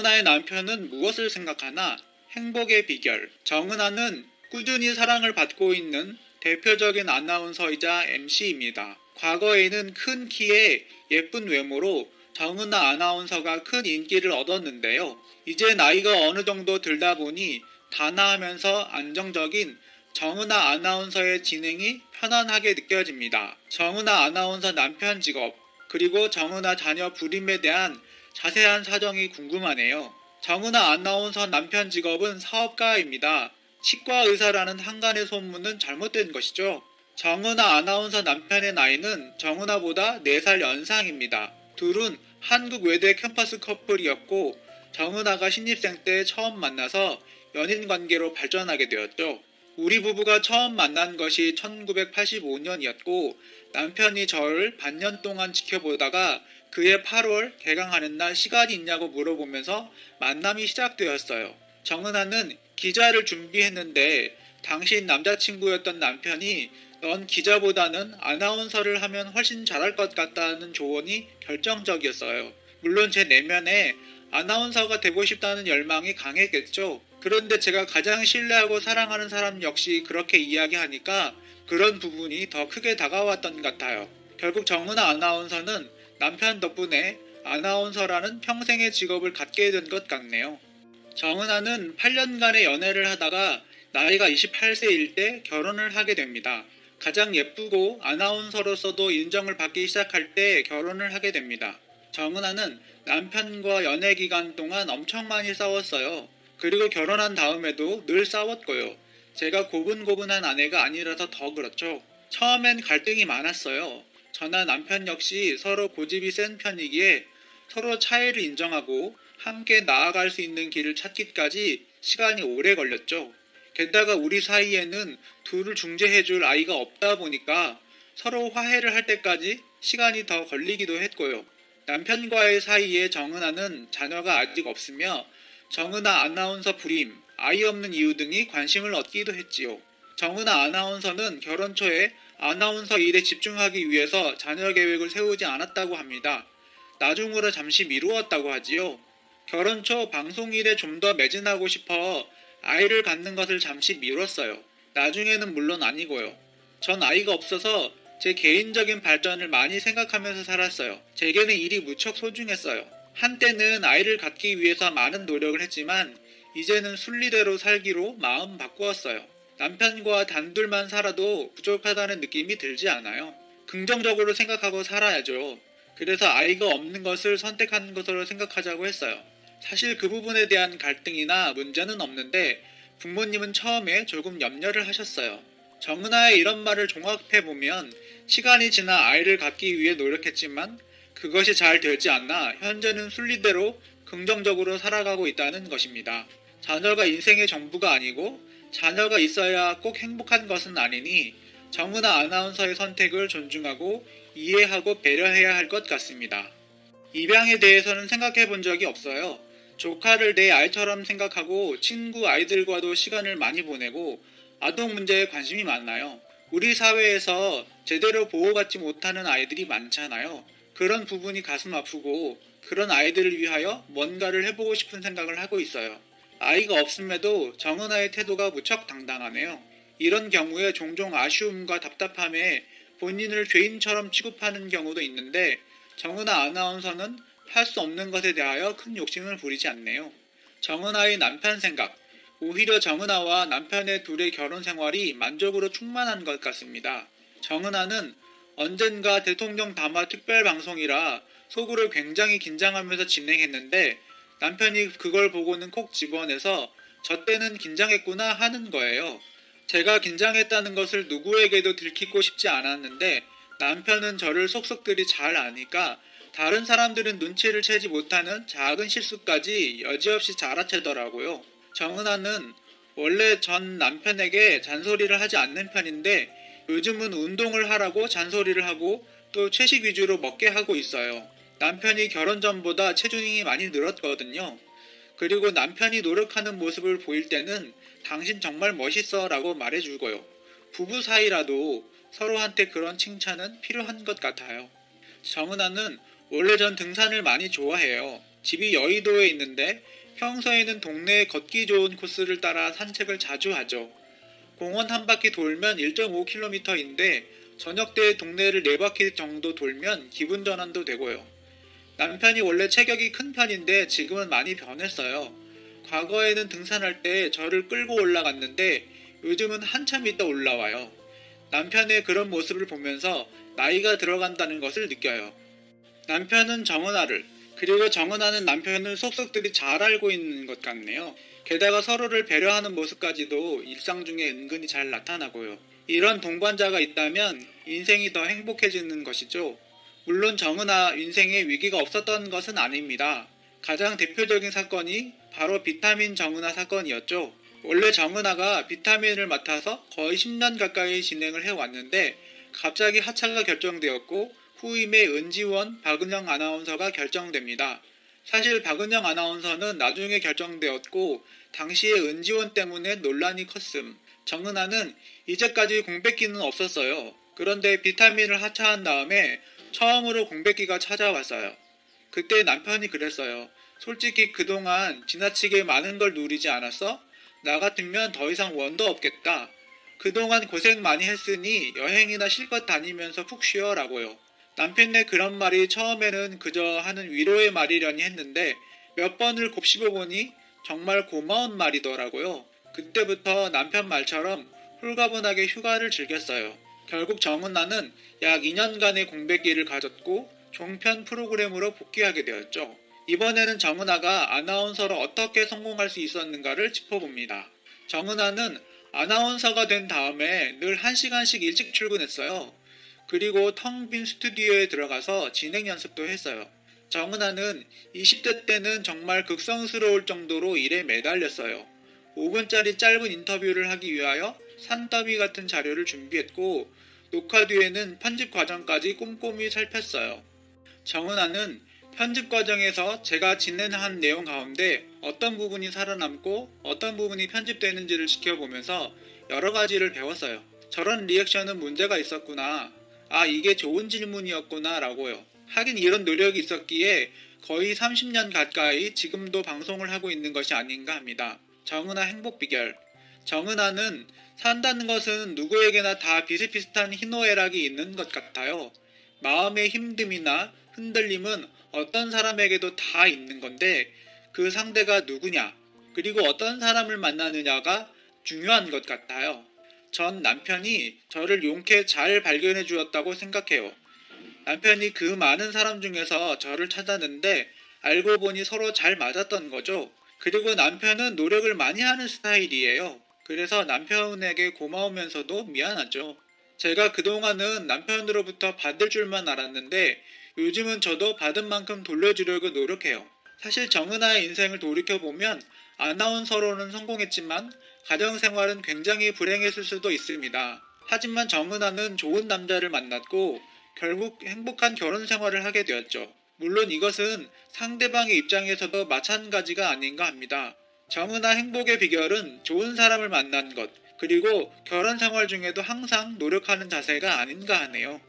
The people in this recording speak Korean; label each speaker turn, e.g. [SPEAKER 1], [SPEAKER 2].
[SPEAKER 1] 정은아의 남편은 무엇을 생각하나? 행복의 비결. 정은아는 꾸준히 사랑을 받고 있는 대표적인 아나운서이자 MC입니다. 과거에는 큰 키에 예쁜 외모로 정은아 아나운서가 큰 인기를 얻었는데요. 이제 나이가 어느 정도 들다 보니 단아하면서 안정적인 정은아 아나운서의 진행이 편안하게 느껴집니다. 정은아 아나운서 남편 직업, 그리고 정은아 자녀 불임에 대한 자세한 사정이 궁금하네요. 정은아 아나운서 남편 직업은 사업가입니다. 치과 의사라는 한간의 소문은 잘못된 것이죠. 정은아 아나운서 남편의 나이는 정은아보다 4살 연상입니다. 둘은 한국 외대 캠퍼스 커플이었고 정은아가 신입생 때 처음 만나서 연인 관계로 발전하게 되었죠. 우리 부부가 처음 만난 것이 1985년이었고 남편이 저를 반년 동안 지켜보다가 그해 8월 개강하는 날 시간이 있냐고 물어보면서 만남이 시작되었어요. 정은아는 기자를 준비했는데 당시 남자친구였던 남편이 넌 기자보다는 아나운서를 하면 훨씬 잘할 것 같다는 조언이 결정적이었어요. 물론 제 내면에 아나운서가 되고 싶다는 열망이 강했겠죠. 그런데 제가 가장 신뢰하고 사랑하는 사람 역시 그렇게 이야기하니까 그런 부분이 더 크게 다가왔던 것 같아요. 결국 정은아 아나운서는 남편 덕분에 아나운서라는 평생의 직업을 갖게 된 것 같네요. 정은아는 8년간의 연애를 하다가 나이가 28세일 때 결혼을 하게 됩니다. 가장 예쁘고 아나운서로서도 인정을 받기 시작할 때 결혼을 하게 됩니다. 정은아는 남편과 연애 기간 동안 엄청 많이 싸웠어요. 그리고 결혼한 다음에도 늘 싸웠고요. 제가 고분고분한 아내가 아니라서 더 그렇죠. 처음엔 갈등이 많았어요. 저나 남편 역시 서로 고집이 센 편이기에 서로 차이를 인정하고 함께 나아갈 수 있는 길을 찾기까지 시간이 오래 걸렸죠. 게다가 우리 사이에는 둘을 중재해줄 아이가 없다 보니까 서로 화해를 할 때까지 시간이 더 걸리기도 했고요. 남편과의 사이에 정은아는 자녀가 아직 없으며 정은아 아나운서 불임, 아이 없는 이유 등이 관심을 얻기도 했지요. 정은아 아나운서는 결혼 초에 아나운서 일에 집중하기 위해서 자녀 계획을 세우지 않았다고 합니다. 나중으로 잠시 미루었다고 하지요. 결혼 초 방송 일에 좀 더 매진하고 싶어 아이를 갖는 것을 잠시 미뤘어요. 나중에는 물론 아니고요. 전 아이가 없어서 제 개인적인 발전을 많이 생각하면서 살았어요. 제게는 일이 무척 소중했어요. 한때는 아이를 갖기 위해서 많은 노력을 했지만 이제는 순리대로 살기로 마음 바꾸었어요. 남편과 단둘만 살아도 부족하다는 느낌이 들지 않아요. 긍정적으로 생각하고 살아야죠. 그래서 아이가 없는 것을 선택한 것으로 생각하자고 했어요. 사실 그 부분에 대한 갈등이나 문제는 없는데 부모님은 처음에 조금 염려를 하셨어요. 정은아의 이런 말을 종합해보면 시간이 지나 아이를 갖기 위해 노력했지만 그것이 잘 되지 않아 현재는 순리대로 긍정적으로 살아가고 있다는 것입니다. 자녀가 인생의 전부가 아니고 자녀가 있어야 꼭 행복한 것은 아니니 정은아 아나운서의 선택을 존중하고 이해하고 배려해야 할 것 같습니다. 입양에 대해서는 생각해 본 적이 없어요. 조카를 내 아이처럼 생각하고 친구 아이들과도 시간을 많이 보내고 아동 문제에 관심이 많아요. 우리 사회에서 제대로 보호받지 못하는 아이들이 많잖아요. 그런 부분이 가슴 아프고 그런 아이들을 위하여 뭔가를 해보고 싶은 생각을 하고 있어요. 아이가 없음에도 정은아의 태도가 무척 당당하네요. 이런 경우에 종종 아쉬움과 답답함에 본인을 죄인처럼 취급하는 경우도 있는데 정은아 아나운서는 할 수 없는 것에 대하여 큰 욕심을 부리지 않네요. 정은아의 남편 생각. 오히려 정은아와 남편의 둘의 결혼 생활이 만족으로 충만한 것 같습니다. 정은아는 언젠가 대통령 담화 특별방송이라 속으로 굉장히 긴장하면서 진행했는데 남편이 그걸 보고는 콕 집어내서 저 때는 긴장했구나 하는 거예요. 제가 긴장했다는 것을 누구에게도 들키고 싶지 않았는데 남편은 저를 속속들이 잘 아니까 다른 사람들은 눈치를 채지 못하는 작은 실수까지 여지없이 알아채더라고요. 정은아는 원래 전 남편에게 잔소리를 하지 않는 편인데 요즘은 운동을 하라고 잔소리를 하고 또 채식 위주로 먹게 하고 있어요. 남편이 결혼 전보다 체중이 많이 늘었거든요. 그리고 남편이 노력하는 모습을 보일 때는 당신 정말 멋있어 라고 말해주고요. 부부 사이라도 서로한테 그런 칭찬은 필요한 것 같아요. 정은아는 원래 전 등산을 많이 좋아해요. 집이 여의도에 있는데 평소에는 동네에 걷기 좋은 코스를 따라 산책을 자주 하죠. 공원 한 바퀴 돌면 1.5km인데 저녁 때 동네를 4바퀴 정도 돌면 기분 전환도 되고요. 남편이 원래 체격이 큰 편인데 지금은 많이 변했어요. 과거에는 등산할 때 저를 끌고 올라갔는데 요즘은 한참 있다 올라와요. 남편의 그런 모습을 보면서 나이가 들어간다는 것을 느껴요. 남편은 정은아를, 그리고 정은아는 남편을 속속들이 잘 알고 있는 것 같네요. 게다가 서로를 배려하는 모습까지도 일상 중에 은근히 잘 나타나고요. 이런 동반자가 있다면 인생이 더 행복해지는 것이죠. 물론 정은아 인생에 위기가 없었던 것은 아닙니다. 가장 대표적인 사건이 바로 비타민 정은아 사건이었죠. 원래 정은아가 비타민을 맡아서 거의 10년 가까이 진행을 해왔는데 갑자기 하차가 결정되었고 후임의 은지원, 박은영 아나운서가 결정됩니다. 사실 박은영 아나운서는 나중에 결정되었고 당시에 은지원 때문에 논란이 컸음. 정은아는 이제까지 공백기는 없었어요. 그런데 비타민을 하차한 다음에 처음으로 공백기가 찾아왔어요. 그때 남편이 그랬어요. 솔직히 그동안 지나치게 많은 걸 누리지 않았어? 나 같으면 더 이상 원도 없겠다. 그동안 고생 많이 했으니 여행이나 실컷 다니면서 푹 쉬어라고요. 남편의 그런 말이 처음에는 그저 하는 위로의 말이려니 했는데 몇 번을 곱씹어보니 정말 고마운 말이더라고요. 그때부터 남편 말처럼 홀가분하게 휴가를 즐겼어요. 결국 정은아는 약 2년간의 공백기를 가졌고 종편 프로그램으로 복귀하게 되었죠. 이번에는 정은아가 아나운서로 어떻게 성공할 수 있었는가를 짚어봅니다. 정은아는 아나운서가 된 다음에 늘 1시간씩 일찍 출근했어요. 그리고 텅 빈 스튜디오에 들어가서 진행 연습도 했어요. 정은아는 20대 때는 정말 극성스러울 정도로 일에 매달렸어요. 5분짜리 짧은 인터뷰를 하기 위하여 산더미 같은 자료를 준비했고 녹화 뒤에는 편집 과정까지 꼼꼼히 살폈어요. 정은아는 편집 과정에서 제가 진행한 내용 가운데 어떤 부분이 살아남고 어떤 부분이 편집되는지를 지켜보면서 여러 가지를 배웠어요. 저런 리액션은 문제가 있었구나. 아, 이게 좋은 질문이었구나 라고요. 하긴 이런 노력이 있었기에 거의 30년 가까이 지금도 방송을 하고 있는 것이 아닌가 합니다. 정은아 행복 비결. 정은아는 산다는 것은 누구에게나 다 비슷비슷한 희노애락이 있는 것 같아요. 마음의 힘듦이나 흔들림은 어떤 사람에게도 다 있는 건데 그 상대가 누구냐, 그리고 어떤 사람을 만나느냐가 중요한 것 같아요. 전 남편이 저를 용케 잘 발견해 주었다고 생각해요. 남편이 그 많은 사람 중에서 저를 찾았는데 알고 보니 서로 잘 맞았던 거죠. 그리고 남편은 노력을 많이 하는 스타일이에요. 그래서 남편에게 고마우면서도 미안하죠. 제가 그동안은 남편으로부터 받을 줄만 알았는데 요즘은 저도 받은 만큼 돌려주려고 노력해요. 사실 정은아의 인생을 돌이켜보면 아나운서로는 성공했지만 가정생활은 굉장히 불행했을 수도 있습니다. 하지만 정은아는 좋은 남자를 만났고 결국 행복한 결혼 생활을 하게 되었죠. 물론 이것은 상대방의 입장에서도 마찬가지가 아닌가 합니다. 정은아 행복의 비결은 좋은 사람을 만난 것, 그리고 결혼 생활 중에도 항상 노력하는 자세가 아닌가 하네요.